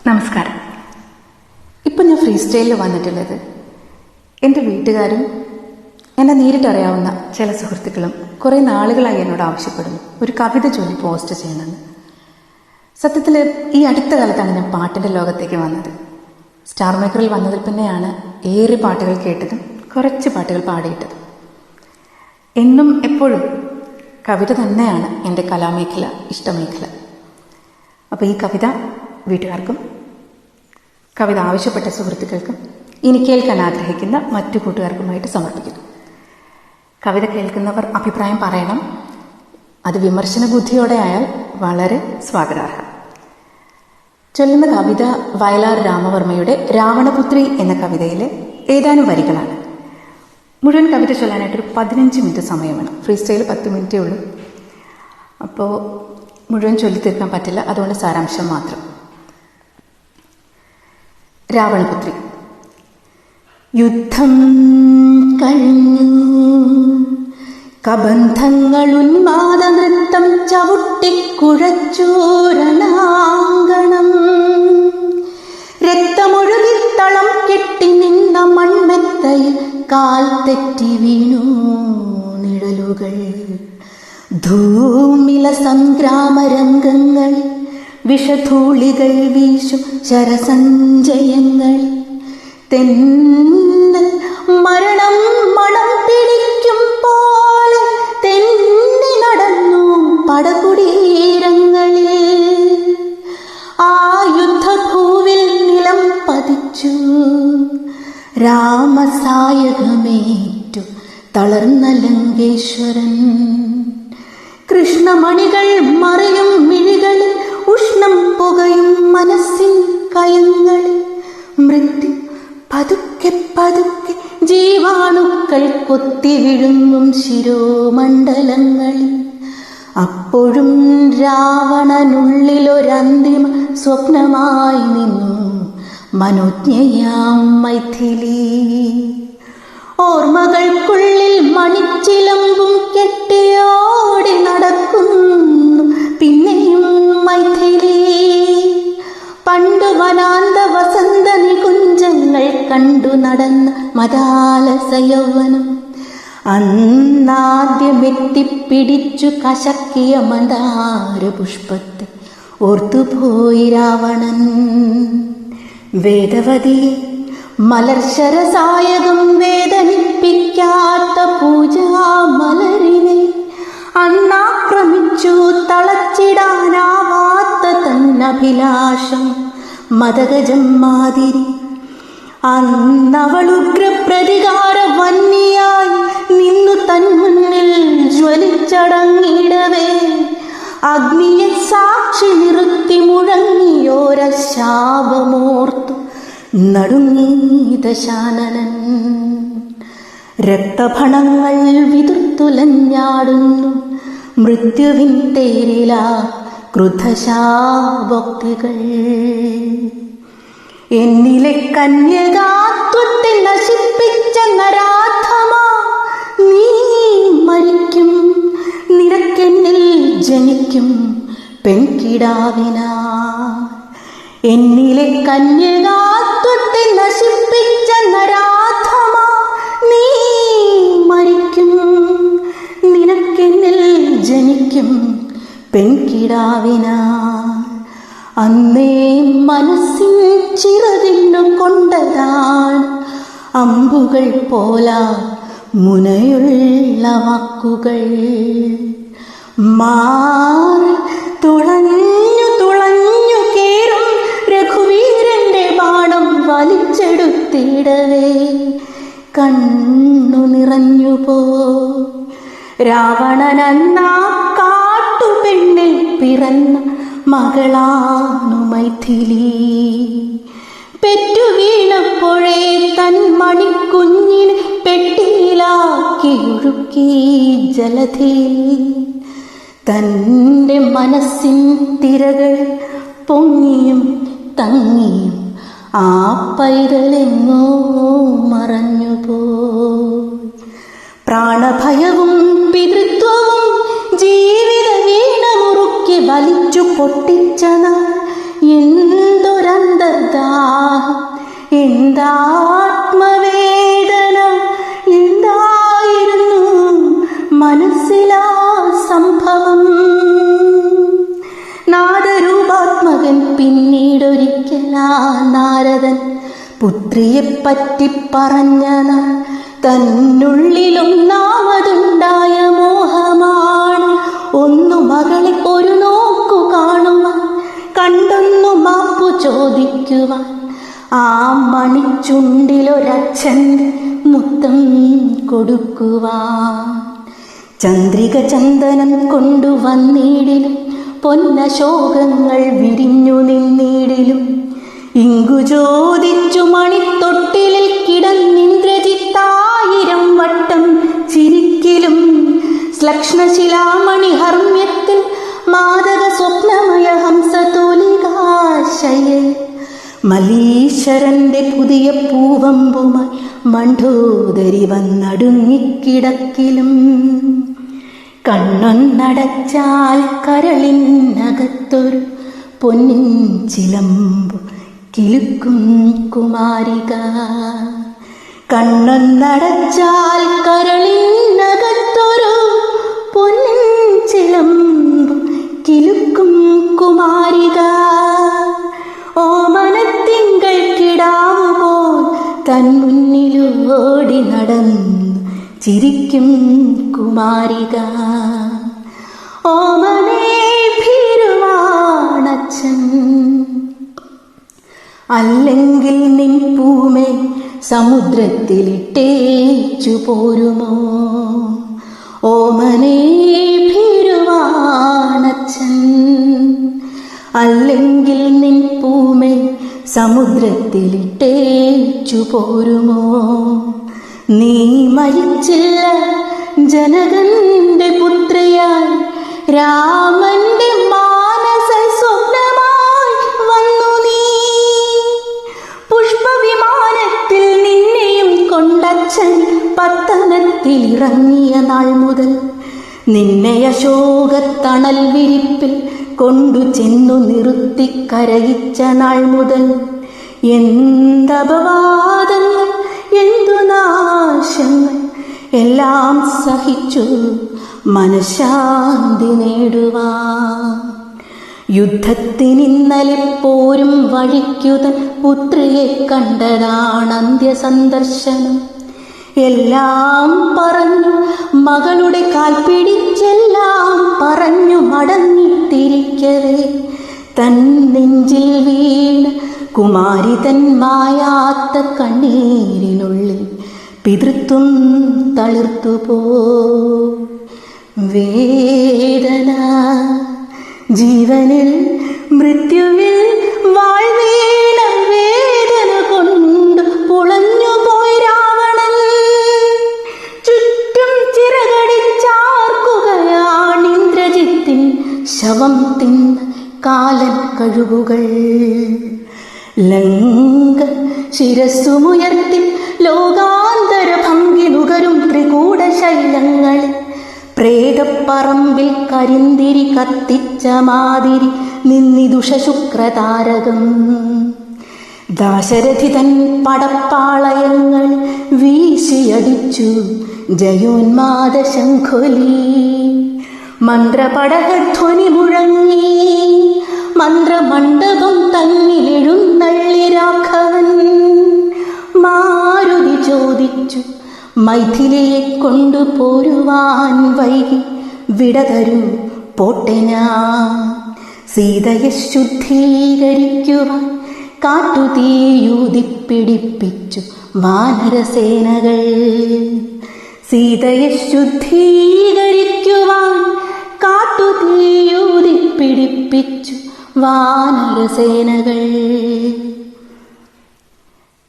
നമസ്കാരം. ഇപ്പം ഞാൻ ഫ്രീ സ്റ്റൈലിൽ വന്നിട്ടുള്ളത് എൻ്റെ വീട്ടുകാരും എന്നെ നേരിട്ടറിയാവുന്ന ചില സുഹൃത്തുക്കളും കുറേ നാളുകളായി എന്നോട് ആവശ്യപ്പെടുന്നു ഒരു കവിത ചൊല്ലി പോസ്റ്റ് ചെയ്യണമെന്ന്. സത്യത്തിൽ ഈ അടുത്ത കാലത്താണ് ഞാൻ പാട്ടിൻ്റെ ലോകത്തേക്ക് വന്നത്. സ്റ്റാർ മേക്കറിൽ വന്നതിൽ പിന്നെയാണ് ഏറെ പാട്ടുകൾ കേട്ടതും കുറച്ച് പാട്ടുകൾ പാടിയിട്ടതും. എന്നും എപ്പോഴും കവിത തന്നെയാണ് എൻ്റെ കലാമേഖല, ഇഷ്ടമേഖല. അപ്പോൾ ഈ കവിത വീട്ടുകാർക്കും കവിത ആവശ്യപ്പെട്ട സുഹൃത്തുക്കൾക്കും ഇനി കേൾക്കാൻ ആഗ്രഹിക്കുന്ന മറ്റു കൂട്ടുകാർക്കുമായിട്ട് സമർപ്പിക്കുന്നു. കവിത കേൾക്കുന്നവർ അഭിപ്രായം പറയണം. അത് വിമർശന ബുദ്ധിയോടെ ആയാൽ വളരെ സ്വാഗതാർഹം. ചൊല്ലുന്ന കവിത വയലാർ രാമവർമ്മയുടെ രാവണപുത്രി എന്ന കവിതയിലെ ഏതാനും വരികളാണ്. മുഴുവൻ കവിത ചൊല്ലാനായിട്ടൊരു 15 മിനിറ്റ് സമയം വേണം. ഫ്രീ സ്റ്റൈൽ 10 മിനിറ്റേ ഉള്ളൂ. അപ്പോൾ മുഴുവൻ ചൊല്ലി തീർക്കാൻ പറ്റില്ല, അതുകൊണ്ട് സാരാംശം മാത്രം. രാവണപുത്രി. യുദ്ധം കഴിഞ്ഞു, കബന്ധങ്ങൾ ഉന്മാദ നൃത്തം ചവിട്ടിക്കുഴച്ചൂരണാങ്കണം, രക്തമൊഴുകിത്തളം കെട്ടി നിന്ന മൺമെത്തയിൽ കാൽ തെറ്റി വീണു നിഴലുകൾ. ധൂമില സംഗ്രാമരംഗങ്ങൾ, വിഷധൂളികൾ വീശും ശരസഞ്ചയങ്ങൾ, തെന്നൽ മരണം മണം പിടിക്കും പോലെ തെന്നി നടന്നു പടകുടീരങ്ങളിൽ. ആ യുദ്ധഭൂവിൽ നിലം പതിച്ചു രാമസായകമേറ്റു തളർന്ന ലങ്കേശ്വരൻ. കൃഷ്ണമണികൾ മറയും മിഴികളിൽ ഉഷ്ണം പുകയും മനസ്സിൻ കയങ്ങളിൽ. മൃത്യു പതുക്കെ പതുക്കെ ജീവാണുക്കൾ കൊത്തി വിഴുങ്ങും ശിരോമണ്ഡലങ്ങളിൽ. അപ്പോഴും രാവണനുള്ളിലൊരന്തിമ സ്വപ്നമായി നിന്നു മനോജ്ഞയാം മൈഥിലി. ഓർമ്മകൾക്കുള്ളിൽ മണിച്ചിലമ്പും കെട്ടിയോടി നടക്കുന്നു പിന്നെയും മൈഥിലി. പണ്ടു വനാന്ത വസന്ത നികുഞ്ചങ്ങൾ കണ്ടു നടന്ന മദാലസ യൗവനം, അന്നാദ്യമെത്തിപ്പിടിച്ചു കശക്കിയ മന്ദാര പുഷ്പത്തെ ഓർത്തുപോയി രാവണൻ. വേദവതിയെ മലർശരസായകം വേദനിപ്പിക്കാത്ത പൂജാമലരിനെ അന്നാക്രമിച്ചു തളച്ചിടാനാവാത്ത തന്നഭിലാഷം മദഗജം മാതിരി. അന്നവളുഗ്ര പ്രതികാര വന്യായി നിന്നു തന്മുന്നിൽ ജ്വലിച്ചടങ്ങിയിടവേ അഗ്നിയെ സാക്ഷി നിർത്തി മുഴങ്ങിയോര ശാപമോർത്തു നടുങ്ങി ദശാനനൻ. രക്തഫണങ്ങൾ വിതുർത്തുലഞ്ഞാടുന്നു മൃത്യുവിൻ തേരില ക്രുദ്ധശാഭോക്തികൾ. എന്നിലെ കന്യകാത്വത്തെ നശിപ്പിച്ച നരാധമാ, നീ മരിക്കും, നിനക്കെന്നിൽ ജനിക്കും പെൺകിടാവിനാ. എന്നിലെ കന്യകാത്വത്തെ നശിപ്പിച്ച നരാധമാ, നീ മരിക്കും, നിനക്കെന്നിൽ ജനിക്കും പെൺകിടാവിനാ. അന്നേ മനസ്സിൻ ചിറതിന്നു കൊണ്ടതാണ് അമ്പുകൾ പോലാ മുനയുള്ള വാക്കുകൾ. മാറി തുളഞ്ഞു തുളഞ്ഞു കേറും രഘുവീരന്റെ ബാണം വലിച്ചെടുത്തിടവേ കണ്ണു നിറഞ്ഞുപോ. രാവണനെന്നാ കാട്ടുപെണ്ണിൽ പിറന്ന മകളാണു മൈഥിലി. പെറ്റു വീണപ്പോഴേ തൻ മണിക്കുഞ്ഞിനെ പെട്ടിയിലാക്കി ഒഴുക്കി ജലധിയിൽ. തൻ്റെ മനസ്സിൻ തിരകൾ പൊങ്ങിയും തങ്ങിയും ആ പൈതലെങ്ങോ മറഞ്ഞുപോയി. പ്രാണഭയവും പിതൃത്വവും ജീവിത വീണമുറുക്കി വലിച്ചു പൊട്ടിച്ച എന്തൊരന്ത മഹാത്മകൻ പിന്നീടൊരിക്കലാ നാരദൻ പുത്രിയെപ്പറ്റി പറഞ്ഞ നാൾ തന്നുള്ളിലൊന്നാമതുണ്ടായ മോഹമാണ് ഒന്നു മകളെ ഒരു നോക്കു കാണുവാൻ, കണ്ടൊന്നു മാപ്പു ചോദിക്കുവാൻ, ആ മണിച്ചുണ്ടിലൊരച്ഛൻ്റെ മുത്തം കൊടുക്കുവാൻ. ചന്ദ്രിക ചന്ദനം കൊണ്ടുവന്നിടിലും പൊന്നശോകങ്ങൾ വിരിഞ്ഞു നിന്നിടിലും ഇങ്കു ചോദിച്ചു മണിത്തൊട്ടിലിൽ കിടന്നിന്ദ്രജിത്തായിരം വട്ടം ചിരിക്കിലും ശ്ലക്ഷ്ണശിലാമണി ഹർമ്മ്യത്തിൽ മാതക സ്വപ്നമയ ഹംസതൂലികാശയിൽ മലീശ്വരന്റെ പുതിയ പൂവമ്പുമായി മണ്ഡോദരി വന്നടുങ്ങിക്കിടക്കിലും കണ്ണൊന്നടച്ചാൽ കരളിനകത്തൊരു പൊന്നിൻ ചിലമ്പു കിലുക്കും കുമാരിക. കണ്ണൊന്നടച്ചാൽ കരളിനകത്തൊരു പൊന്നിൻ ചിലമ്പു കിലുക്കും കുമാരിക. ഓമനത്തിങ്കൾ കിടാവുപോൽ തൻ മുന്നിലോടി നടന്നു ചിരിക്കും കുമാരിക. ഓമനേ ഭീരുവാണച്ഛൻ, അല്ലെങ്കിൽ നിൻ പൂമേ സമുദ്രത്തിലിട്ടേച്ചു പോരുമോ. ഓമനേ ഭീരുവാണച്ഛൻ, അല്ലെങ്കിൽ നിൻ പൂമേ സമുദ്രത്തിലിട്ടേച്ചു പോരുമോ. നീ മരിച്ചില്ല ജനകന്റെ പുത്രിയായി, രാമന്റെ മാനസ സ്വപ്നമായി വന്നു നീ. പുഷ്പവിമാനത്തിൽ നിന്നെയും കൊണ്ടച്ഛൻ പത്തനത്തിൽ ഇറങ്ങിയ നാൾ മുതൽ, നിന്നെ അശോകത്തണൽ വിരിപ്പിൽ കൊണ്ടു ചെന്നു നിർത്തി കരയിച്ച നാൾ മുതൽ എന്തപവാദങ്ങൾ എന്തു നാശങ്ങൾ എല്ലാം സഹിച്ചു മനഃശാന്തി നേടുവാൻ. യുദ്ധത്തിനിന്നലെ പോരും വഴിക്കുതൻ പുത്രിയെ കണ്ടതാണ് അന്ത്യസന്ദർശനം. എല്ലാം പറഞ്ഞു മകളുടെ കാൽ പിടിച്ചെല്ലാം പറഞ്ഞു മടങ്ങിത്തിരിക്കവേ തൻ നെഞ്ചിൽ വീണ് കുമാരി തൻ മായാത്ത കണ്ണീരിനുള്ളിൽ പിതൃത്വം തളിർത്തുപോ. വേദന ജീവനിൽ മൃത്യുവിൽ വാഴ്വീണ വേദന കൊണ്ട് പുളഞ്ഞുപോയി രാവണൻ. ചുറ്റും ചിറകടിച്ചാർക്കുകയാണ് ഇന്ദ്രജിത്തിൻ ശവം തിന്ന കാലൻ കഴുകുകൾ. ലങ്ക ശിരസ്സുമുയർത്തി ലോകാന്തര ഭംഗി നുകരും ത്രികൂടശൈലങ്ങളിൽ പ്രേതപ്പറമ്പിൽ കരിന്തിരി കത്തിച്ച മാതിരി നിന്നിദുഷശുക്രതാരകം. ദാശരഥി തൻ പടപ്പാളയങ്ങൾ വീശിയടിച്ചു ജയോന്മാദ ശംഖൊലി. മന്ത്രപടകധ്വനി മുഴങ്ങി മന്ത്രമണ്ഡപം തന്നിലെഴുന്നള്ളി രാഘവൻ. മാരുതി ചോദിച്ചു മൈഥിലിയെ കൊണ്ടുപോരുവാൻ വൈകി വിടതരൂ പോട്ടെ ഞാൻ. സീതയെ ശുദ്ധീകരിക്കുവാൻ കാട്ടുതീയൂതിപ്പിടിപ്പിച്ചു വാനരസേനകൾ. സീതയെ ശുദ്ധീകരിക്കുവാൻ കാട്ടുതീയൂതിപ്പിടിപ്പിച്ചു വാനരസേനകൾ.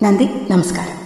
നന്ദി, നമസ്കാരം.